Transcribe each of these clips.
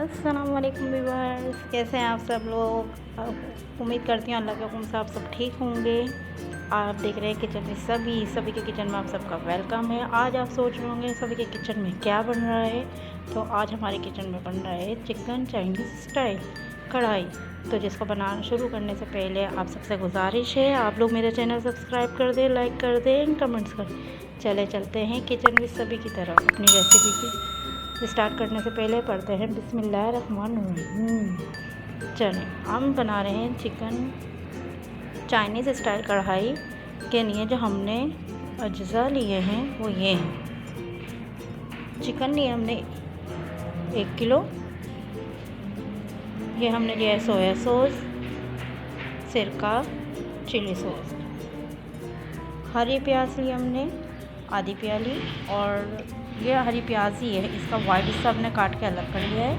अस्सलाम वालेकुम व्यूअर्स, कैसे हैं आप सब लोग। उम्मीद करती हूँ अल्लाह के हुक्म से आप सब ठीक होंगे। आप देख रहे हैं किचन में सभी के किचन में आप सबका वेलकम है। आज आप सोच रहे होंगे सभी के किचन में क्या बन रहा है, तो आज हमारे किचन में बन रहा है चिकन चाइनीज़ स्टाइल कढ़ाई। तो जिसको बनाना शुरू करने से पहले आप सबसे गुजारिश है आप लोग मेरा चैनल सब्सक्राइब कर दें, लाइक कर दें, कमेंट्स कर। चले चलते हैं किचन में सभी की तरफ। अपनी रेसिपी की स्टार्ट करने से पहले पढ़ते हैं बिस्मिल्लाहिर्रहमानिर्रहीम। चलें, हम बना रहे हैं चिकन चाइनीज़ स्टाइल कढ़ाई के लिए जो हमने अज्जा लिए हैं वो ये हैं। चिकन लिए हमने 1 किलो। ये हमने लिया है सोया सॉस, सिरका, चिली सॉस। हरी प्याज ली हमने आधी प्याली, और ये हरी प्याज ही है, इसका वाइट हिस्सा हमने काट के अलग कर लिया है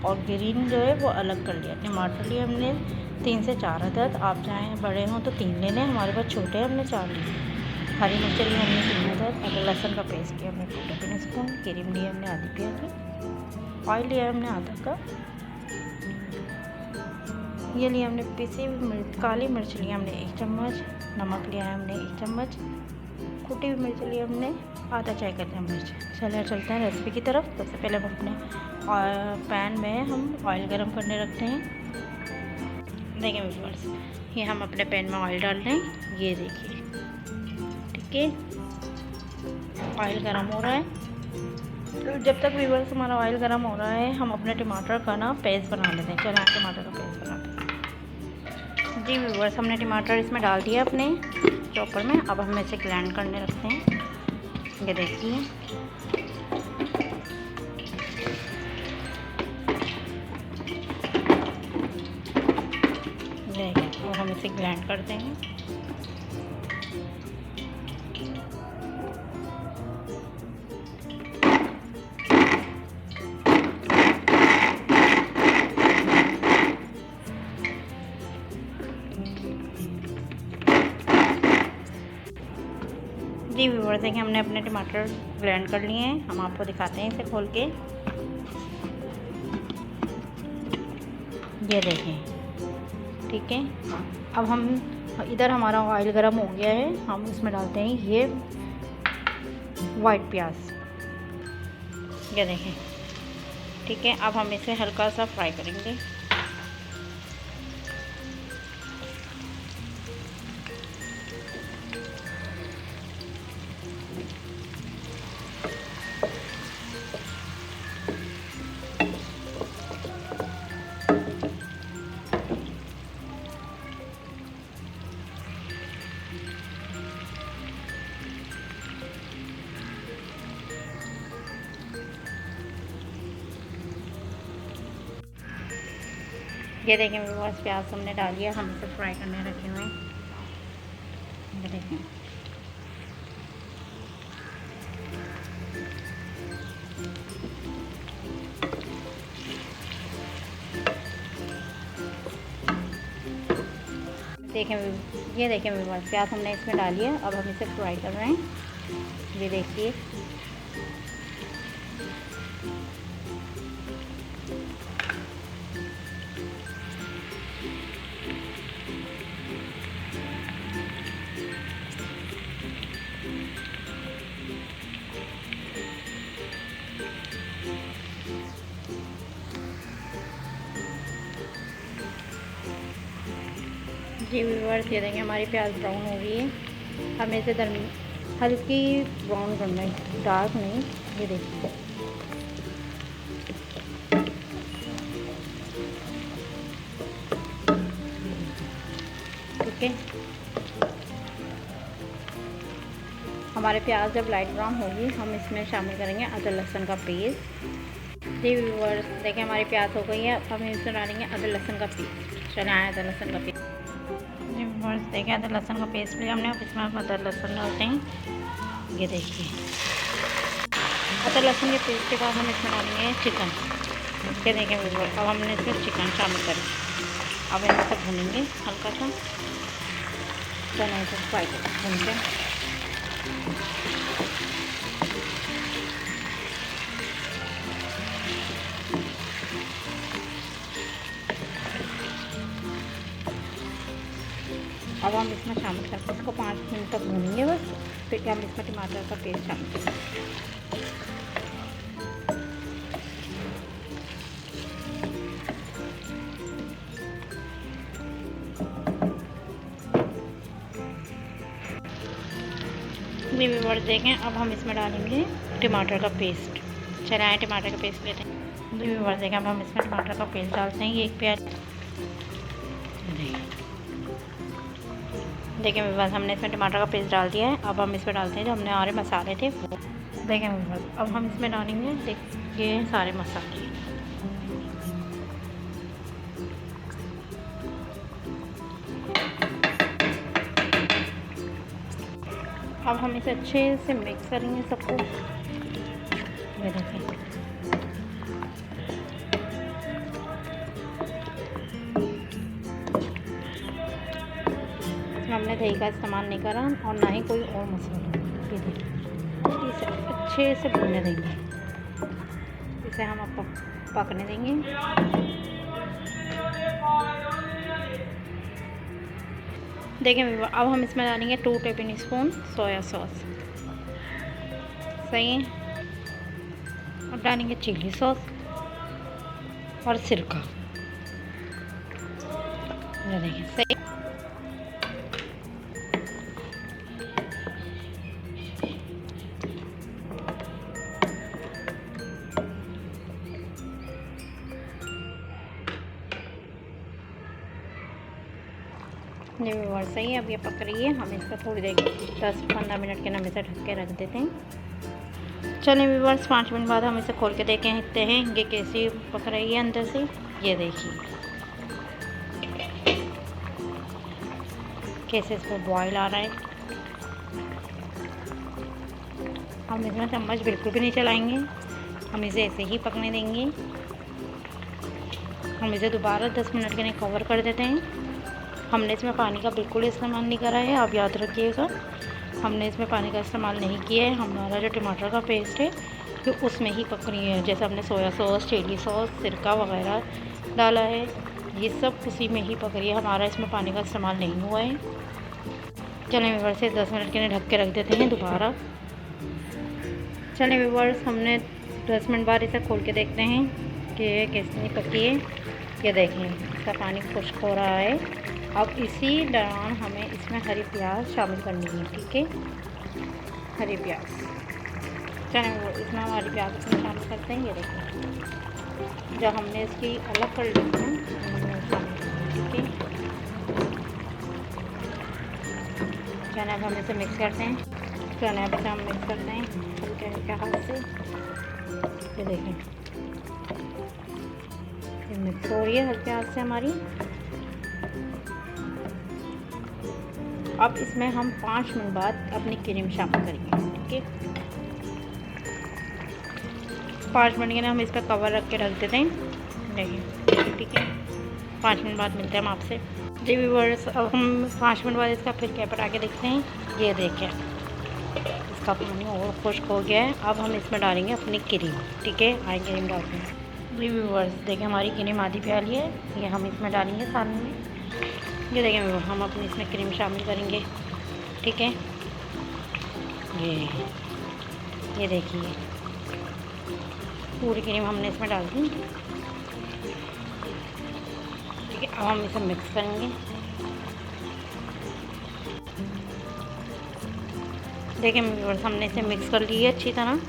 और ग्रीन जो है वो अलग कर लिया। टमाटर लिए हमने 3 से 4 अदद, आप चाहें बड़े हों तो 3 ले लें, हमारे पास छोटे हैं हमने 4 लिए। हरी मिर्च लिए हमने 3 अदद, अदरक लहसुन का पेस्ट किया हमने 2 टेबल स्पून, क्रीम लिए हमने आधी प्याली, ऑयल लिया हमने आधा कप, ये लिया हमने पिसी हुई काली मिर्च लिया हमने 1 चम्मच, नमक लिया है हमने 1 चम्मच, कुटी हुई मिर्च ली हमने आधा चाय का चम्मच। चलिए चलते हैं रेसिपी की तरफ। सबसे पहले हम अपने पैन में हम ऑयल गरम करने रखते हैं। देखिए व्यूअर्स, ये हम अपने पैन में ऑयल डाल रहे हैं, ये देखिए, ठीक है। ऑयल गरम हो रहा है, तो जब तक व्यूअर्स हमारा ऑयल गरम हो रहा है हम अपने टमाटर का ना पेस्ट बना लेते हैं। चलिए टमाटर का पेस्ट बनाते हैं। जी व्यूअर्स, हमने टमाटर इसमें डाल दिया अपने चॉपर में। अब हम इसे ग्राइंड करने रखते हैं। ये देखिए, देखिए, और हम इसे ग्राइंड करते हैं। जी व्यूअर्स, देखिए हमने अपने टमाटर ग्राइंड कर लिए हैं। हम आपको दिखाते हैं इसे खोल के। ये देखें, ठीक है। अब हम इधर हमारा ऑयल गरम हो गया है, हम इसमें डालते हैं ये वाइट प्याज। ये देखें, ठीक है। अब हम इसे हल्का सा फ्राई करेंगे। ये देखें मेरे पास प्याज हमने डाल दिया, हम इसे फ्राई करने रखे हुए हैं। ये देखें, ये देखें मेरे पास प्याज हमने इसमें डाली है। अब हम इसे फ्राई कर रहे हैं। ये देखिए, जी व्यूअर्स, ये देखें हमारी प्याज ब्राउन हो गई है। हमें इसे हल्की ब्राउन करना है, डार्क नहीं। ये देखिए, ठीक है। हमारे प्याज जब लाइट ब्राउन होगी हम इसमें शामिल करेंगे अदरक लहसुन का पेस्ट। जी व्यूअर्स, देखिए हमारी प्याज हो गई है। अब हम इसमें डालेंगे अदरक लहसुन का पेस्ट। चले आए अदरक लहसुन का पेस्ट। जी व्यूअर्स, देखिए अदरक लहसुन का पेस्ट लिया हमने। अब इसमें हम अदरक लहसुन डालते हैं। ये देखिए, अदरक लहसुन के पेस्ट के बाद हम इसमें डालेंगे चिकन। ये देखिए व्यूअर्स, अब हमने इसमें चिकन शामिल करें। अब इसे भूनेंगे हल्का सा, चना इसे फ्राई कर भून के। अब हम इसमें शामिल करके इसको 5 मिनट तक भूनेंगे बस। फिर हम इसमें टमाटर का पेस्ट शामिल करेंगे। ये व्यूअर्स देखें, अब हम इसमें डालेंगे टमाटर का पेस्ट। चले आए टमाटर का पेस्ट लेते हैं। ये व्यूअर्स देखें, अब हम इसमें टमाटर का पेस्ट डालते हैं। ये 1 प्याज। देखें व्यूअर्स, हमने इसमें टमाटर का पेस्ट डाल दिया है। अब हम इसमें डालते हैं जो हमने सारे मसाले थे वो। देखें व्यूअर्स, अब हम इसमें डालेंगे देखिए सारे मसाले। अब हम इसे अच्छे से मिक्स करेंगे सबको। ये देखें, हमने दही का इस्तेमाल नहीं करा और ना ही कोई और मसाला। ये देखिए, इसे अच्छे से भूनने देंगे। इसे हम अब पकने देंगे। देखें, अब हम इसमें डालेंगे 2 टेबल स्पून सोया सॉस। सही है। अब डालेंगे चिली सॉस और सिरका। ये देखें, सही। ये व्यूअर्स सही है। अब ये पक रही है। हम इसको थोड़ी देर 10-15 मिनट के नमी से ढक के रख देते हैं। चलिए व्यूअर्स, 5 मिनट बाद हम इसे खोल के देखते हैं ये कैसी पक रही है अंदर से। ये देखिए कैसे इस पर बॉयल आ रहा है। हम इसमें चम्मच बिल्कुल भी नहीं चलाएंगे। हम इसे ऐसे ही पकने देंगे। हम इसे दोबारा 10 मिनट के लिए कवर कर देते हैं। हमने इसमें पानी का बिल्कुल इस्तेमाल नहीं करा है, आप याद रखिएगा। हमने इसमें पानी का इस्तेमाल नहीं किया है। हमारा जो टमाटर का पेस्ट है तो उसमें ही पक रही है। जैसे हमने सोया सॉस, चिली सॉस, सिरका वगैरह डाला है, ये सब उसी में ही पक रही है। हमारा इसमें पानी का इस्तेमाल नहीं हुआ है। चलें व्यूअर्स, से 10 मिनट के लिए ढक के रख देते हैं दोबारा। चलें व्यूअर्स, हमने 10 मिनट बाद इसे खोल के देखते हैं कि कितनी पकी है। ये देखें, इसका पानी खुश्क हो रहा है। अब इसी दौरान हमें इसमें हरी प्याज शामिल करनी है। ठीक है, हरी प्याज। चलें वो इसमें हम हरी प्याज इसमें शामिल करते हैं। ये देखिए, जब हमने इसकी अलग कर ली है हमने शामिल करनी है। ठीक है, चलें अब हम इसे मिक्स करते हैं। चलें अब इसे हम मिक्स करते हैं हल्के हाथ से। ये देखें, ये मिक्स हो रही है हल्के हाथ से हमारी। अब इसमें हम 5 मिनट बाद अपनी क्रीम शामिल करेंगे। ठीक है, 5 मिनट के लिए हम इस पर कवर रख के रख देते हैं। देखिए, ठीक है, 5 मिनट बाद मिलते हैं हम आपसे। जी व्यूअर्स, अब हम 5 मिनट बाद इसका फिर कैप हटा के देखते हैं। ये देखें, इसका पानी और खुश्क हो गया है। अब हम इसमें डालेंगे अपनी क्रीम। ठीक है, आई क्रीम डालते हैं। जी व्यूअर्स, देखिए हमारी क्रीम आधी प्याली है। ये हम इसमें डालेंगे सामने में। ये देखें, हम अपनी इसमें क्रीम शामिल करेंगे। ठीक है, ये देखिए पूरी क्रीम हमने इसमें डाल दी। ठीक है, अब हम इसे मिक्स करेंगे। देखें व्यूअर्स, हमने इसे मिक्स कर लिया अच्छी तरह।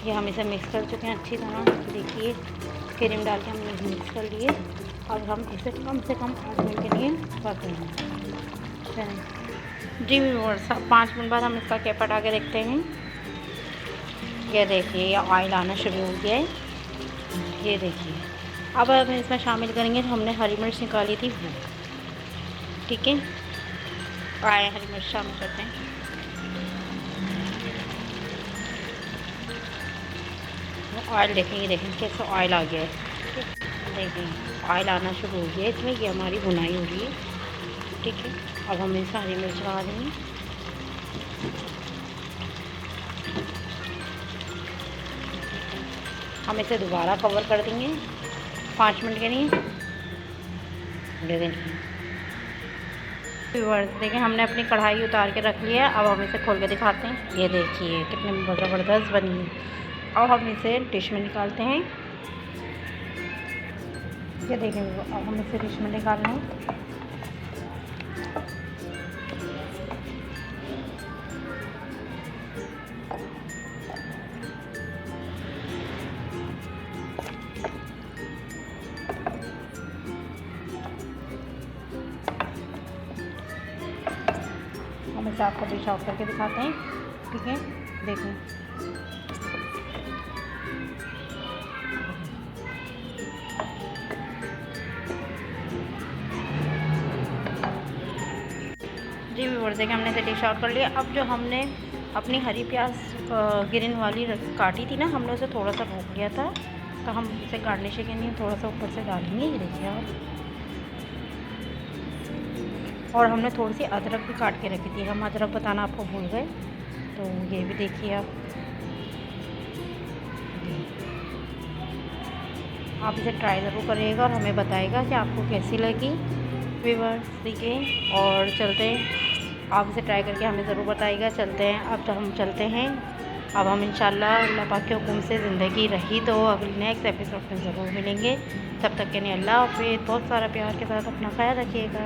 ये हम इसे मिक्स कर चुके हैं अच्छी तरह। देखिए, क्रीम डाल के हमने मिक्स कर लिए। अब हम इसे कम से कम 8 मिनट के लिए पक लेंगे। जी व्यूअर्स, 5 मिनट बाद हम इसका कैप हटा के देखते हैं। ये देखिए, ये ऑयल आना शुरू हो गया है। ये देखिए, अब हम इसमें शामिल करेंगे तो हमने हरी मिर्च निकाली थी वो। ठीक है, आए हरी मिर्च शामिल करते हैं। ऑयल देखें, ये देखें कैसे ऑयल आ गया है। देखें, ऑयल आना शुरू हो गया है इसमें। ये हमारी भुनाई हो रही है। ठीक है, अब हम इसमें हरी मिर्च लगा देंगे। हम इसे दोबारा कवर कर देंगे 5 मिनट के लिए। ये देखिए, व्यूअर्स देखिए, हमने अपनी कढ़ाई उतार के रख लिया है। अब हम इसे खोल के दिखाते हैं। ये देखिए कितनी ज़बरदस्त बनी है। अब हम इसे डिश में निकालते हैं। ये देखिए, अब हम इसे डिश में निकाल रहे हैं। हम इसे आपको डिश आउट करके दिखाते हैं। ठीक है, देखें। जी व्यूअर्स देखिए, हमने इसे डिश आउट कर लिया। अब जो हमने अपनी हरी प्याज ग्रीन वाली काटी थी ना, हमने उसे थोड़ा सा रोक लिया था, तो हम इसे गार्निशिंग के लिए थोड़ा सा ऊपर से डालेंगे। ये देखिए आप। और हमने थोड़ी सी अदरक भी काट के रखी थी, हम अदरक बताना आपको भूल गए, तो ये भी देखिए आप। आप इसे ट्राई ज़रूर करिएगा और हमें बताइएगा कि आपको कैसी लगी व्यूअर्स। ठीक है, और चलते हैं। आप इसे ट्राई करके हमें ज़रूर बताइएगा। चलते हैं, अब तो हम चलते हैं। अब हम इंशाल्लाह अल्लाह पाक के हुक्म से ज़िंदगी रही तो अगले नेक्स्ट एपिसोड में ज़रूर मिलेंगे। तब तक के लिए अल्लाह हाफ़िज़। बहुत सारा प्यार के साथ अपना ख्याल रखिएगा।